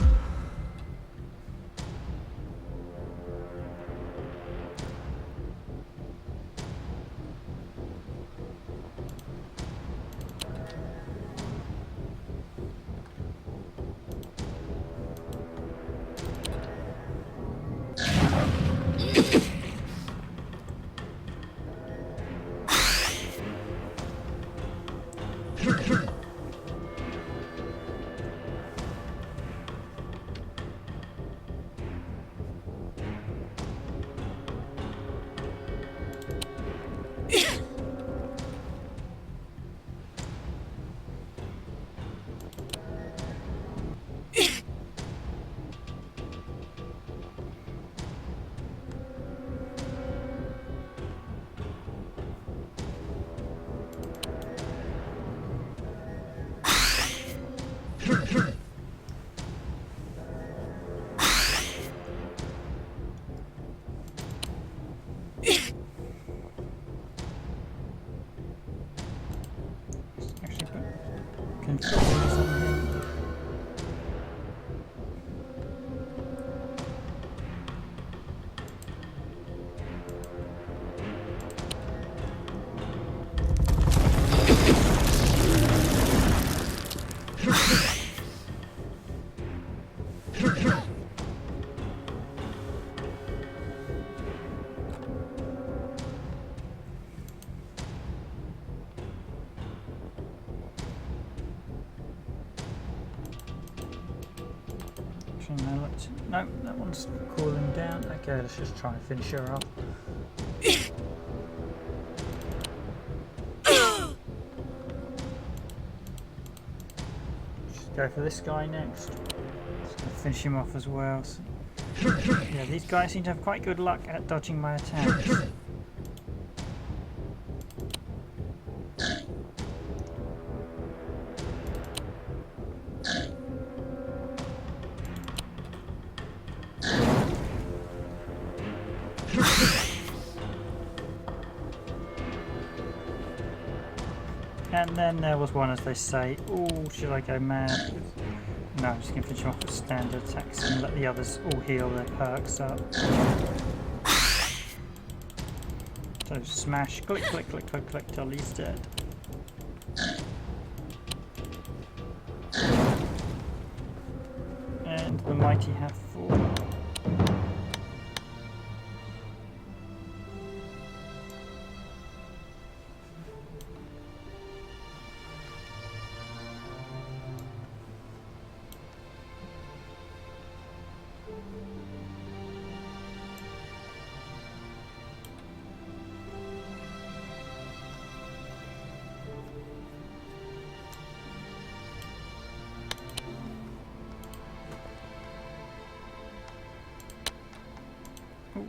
No, that one's cooling down. Okay, let's just try and finish her off. Just go for this guy next. Just gonna finish him off as well. So, yeah, these guys seem to have quite good luck at dodging my attacks. And then there was one, as they say, oh, should I go mad? No, I'm just going to finish off with standard attacks and let the others all heal their perks up. So smash, click, click, click, click, click till he's dead. And the mighty have fallen.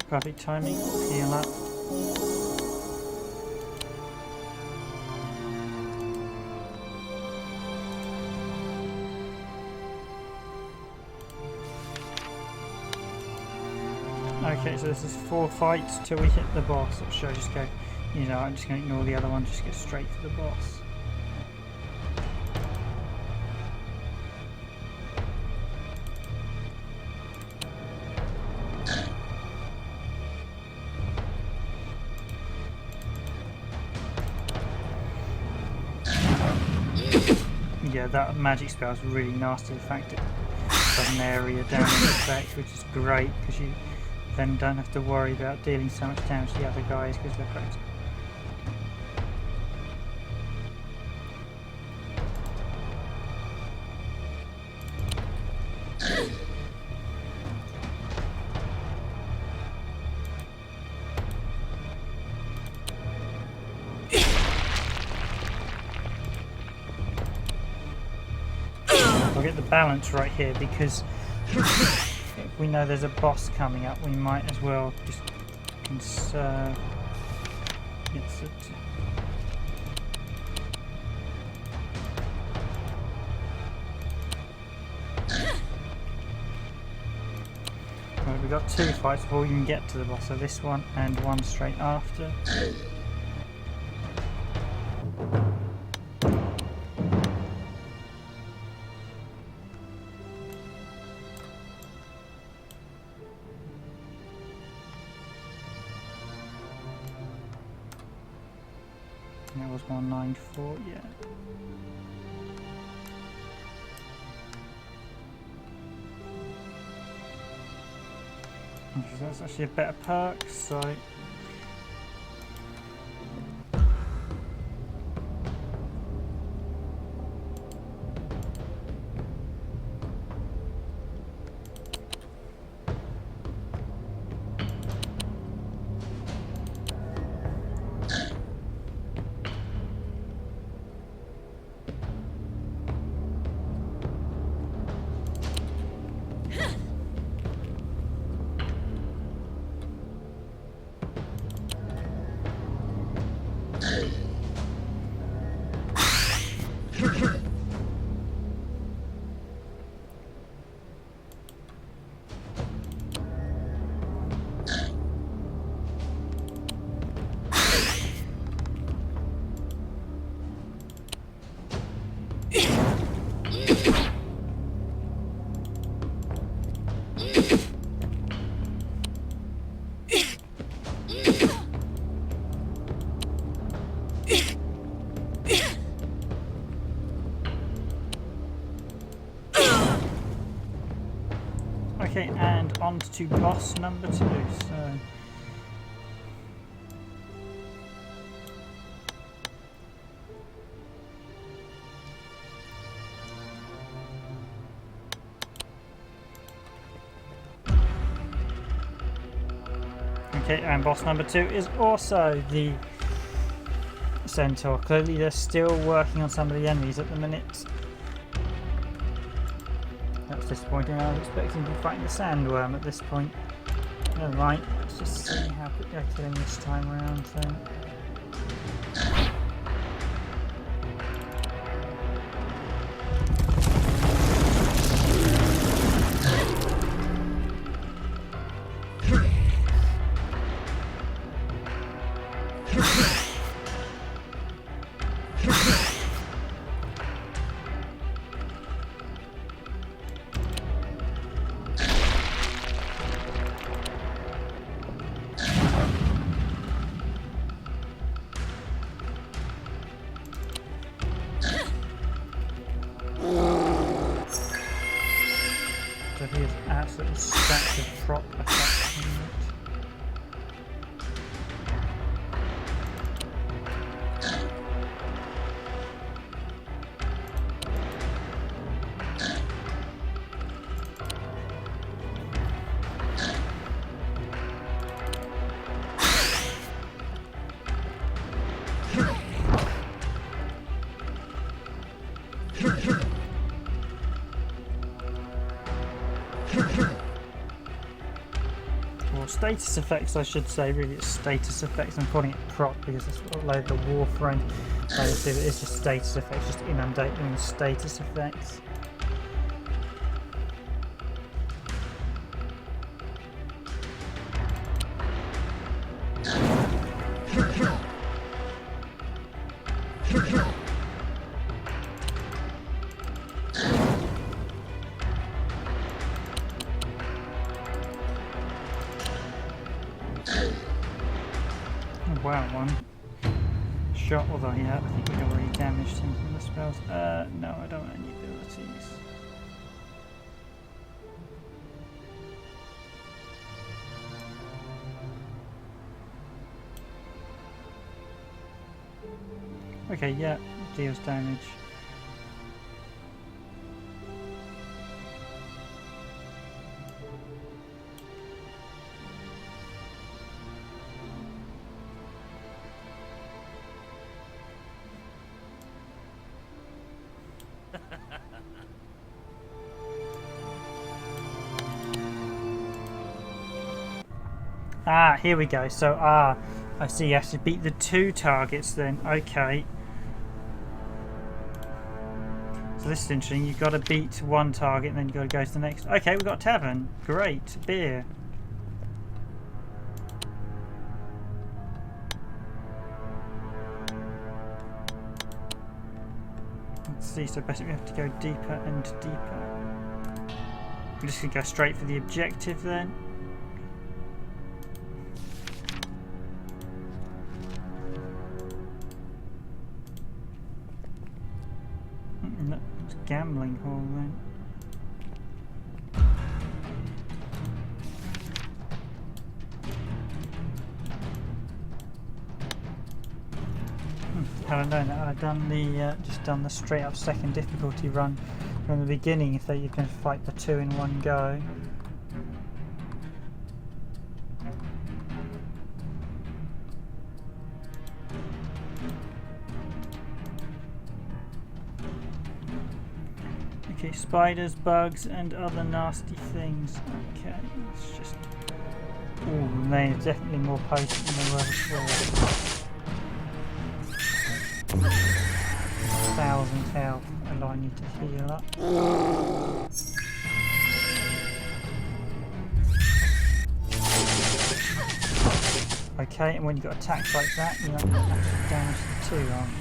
Perfect timing, heal up. Okay, so this is 4 fights till we hit the boss, or should I just go, you know, I'm just going to ignore the other one, just get straight for the boss. Yeah, that magic spell is really nasty. The fact it does an area damage effect, which is great because you then don't have to worry about dealing so much damage to the other guys because they're crazy. I'll get the balance right here because if we know there's a boss coming up, we might as well just conserve. Well, we've got 2 fights before we can get to the boss, so this one and one straight after. think that was 194, yeah. That's actually a better perk, so... Okay, and on to boss number 2, so... Okay, and boss number 2 is also the Centaur. Clearly they're still working on some of the enemies at the minute. That's disappointing. I was expecting to be fighting the sandworm at this point. Never mind, let's just see how quickly I kill him this time around then. So he is absolutely stacked with prop effects on it. Status effects, I should say. Really, it's status effects. I'm calling it prop because it's like the Warframe. It's just status effects, just inundating with status effects. Wow, one shot, although yeah, I think we already damaged him from the spells. No, I don't have any abilities. Okay, yeah, deals damage. Ah, here we go. So, I see you have to beat the 2 targets then. Okay. So this is interesting. You've got to beat 1 target and then you've got to go to the next. Okay, we've got a tavern. Great. Beer. Let's see. So basically we have to go deeper and deeper. I'm just going to go straight for the objective then. gambling hall then. Had I known that, I'd done the just done the straight up second difficulty run from the beginning if you're going to fight the two in one go. Okay, spiders, bugs, and other nasty things. Okay, let's just. Ooh, they're definitely more potent than they were before. 1,000 health, and I need to heal up. Okay, and when you've got attacks like that, you're not going to actually damage the two, aren't you?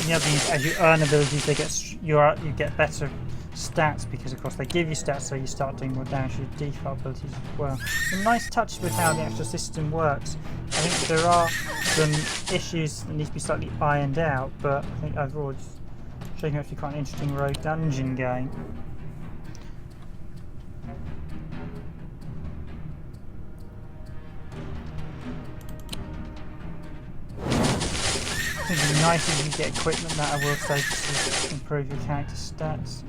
The other thing is, as you earn abilities, you get better stats because, of course, they give you stats, so you start doing more damage to your default abilities as well. Some nice touches with how the actual system works. I think there are some issues that need to be slightly ironed out, but I think overall it's shaping up to be quite an interesting rogue dungeon game. I think it'd be nice if you get equipment that I will say to improve your character stats.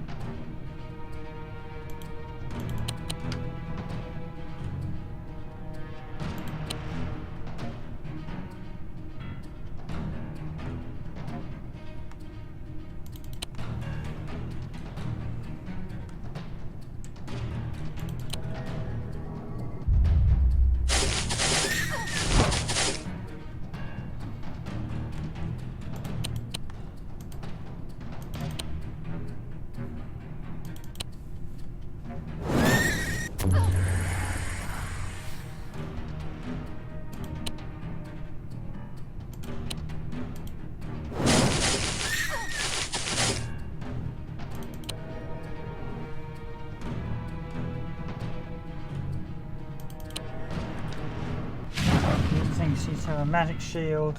Seems to have a magic shield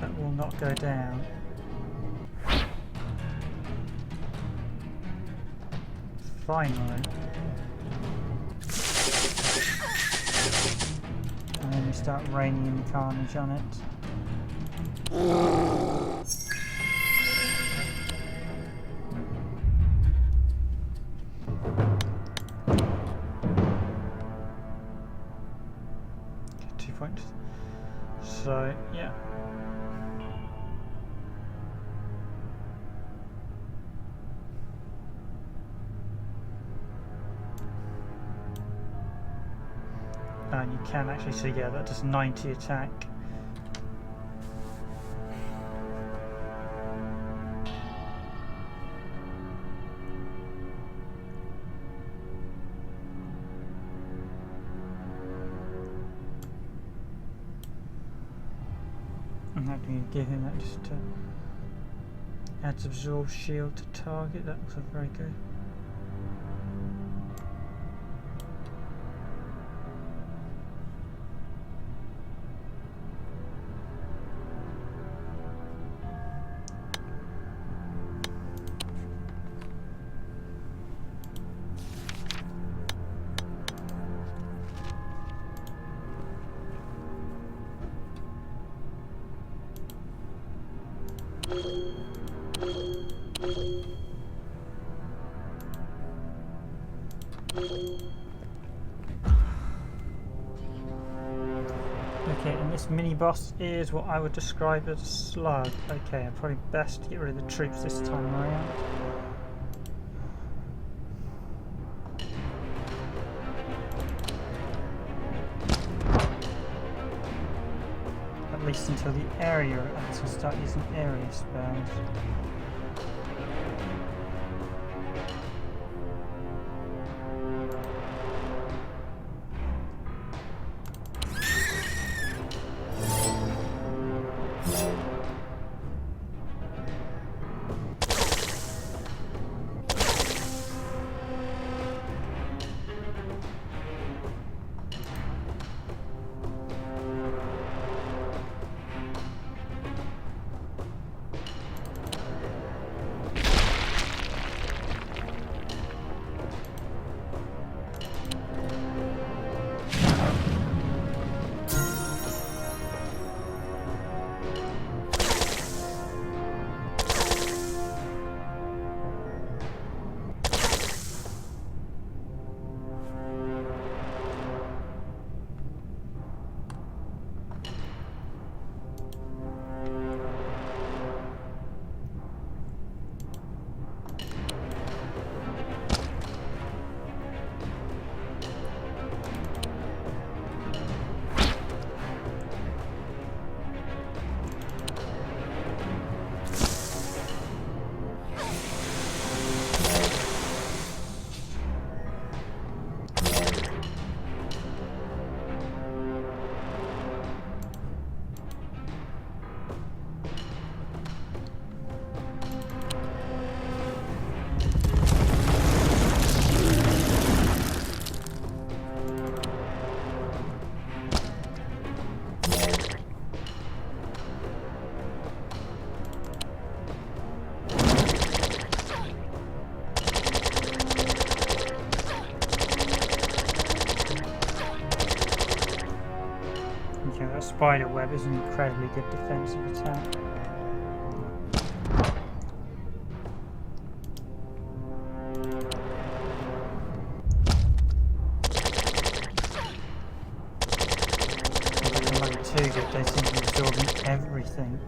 that will not go down. Finally. And then we start raining in carnage on it. 2 points. So, yeah. And you can actually see, yeah, that does 90 attack. And that can give him that just adds absorb shield to target. That looks very good. Okay, and this mini boss is what I would describe as a slug. Okay, probably best to get rid of the troops this time around. At least until the area, until we start using area spells. spider web is an incredibly good defensive attack. They're not too good, they seem to be absorbing everything.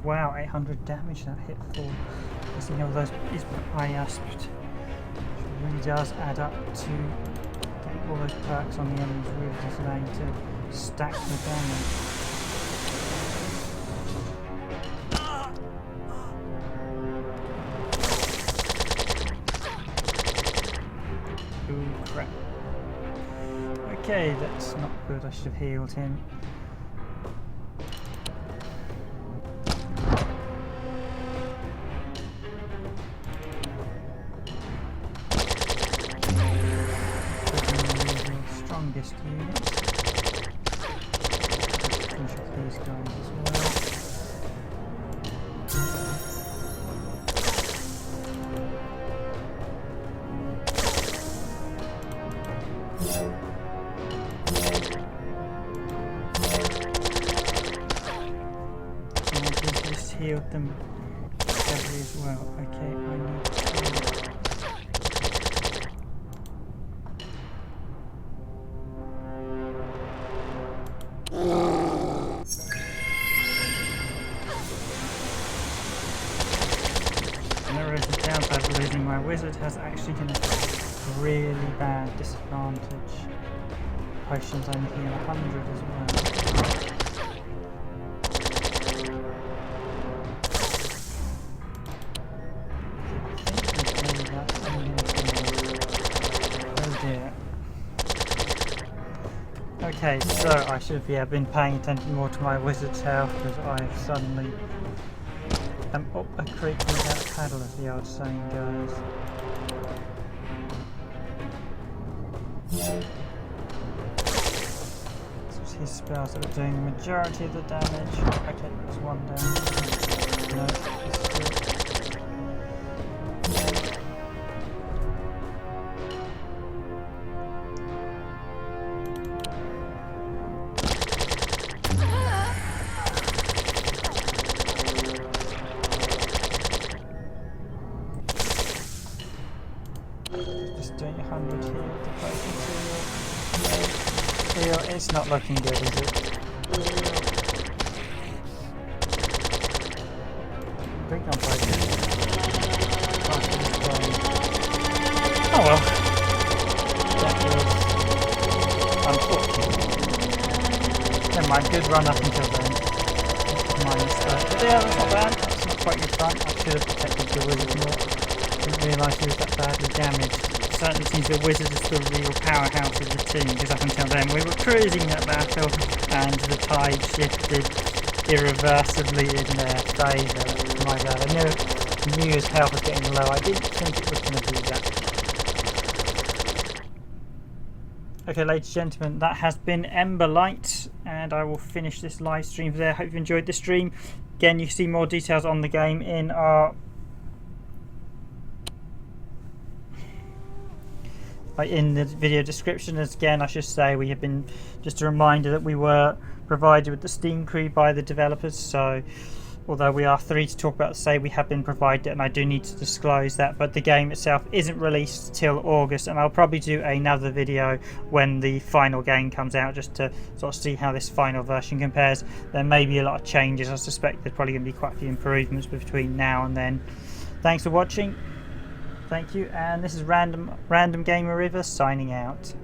Wow, 800 damage that hit for. Missing all those is high aspect. Which really does add up to getting all those perks on the enemies really just allowing to stack the damage. Ooh, crap. Okay, that's not good. I should have healed him. Strongest unit. Finish off these guys as well. And I just healed them heavily as well. Okay, I need to. Losing my wizard has actually been a really bad disadvantage. Potions only heal 100 as well. Oh dear. Okay, so I should have been paying attention more to my wizard's health because I've suddenly I'm up a creek without a paddle, as the old saying goes. So it's his spells that are doing the majority of the damage. Okay, there's one down. No, it's still. Just doing 100 here with the potion heal. It's not looking good, is it? Big on potion. Oh well. That was unfortunate. Never mind, good run up until then. Minus that. But yeah, that's not bad. That's not quite good fun. I should have protected the wizard more. Didn't realise he was that badly damaged. It certainly seems the wizard is the real powerhouse of the team, because up until then we were cruising that battle and the tide shifted irreversibly in their favour. My bad. I knew his health was getting low. I didn't think it was going to do that. Okay, ladies and gentlemen, that has been Emberlight, and I will finish this live stream there. Hope you enjoyed the stream. Again, you see more details on the game in our in the video description. As again, I should say, we have been just a reminder that we were provided with the Steam Crew by the developers, so although we are 3 to talk about, say we have been provided, and I do need to disclose that, but the game itself isn't released till August, and I'll probably do another video when the final game comes out just to sort of see how this final version compares. There may be a lot of changes. I suspect there's probably going to be quite a few improvements between now and then. Thanks for watching. Thank you, and this is Random Gamer River signing out.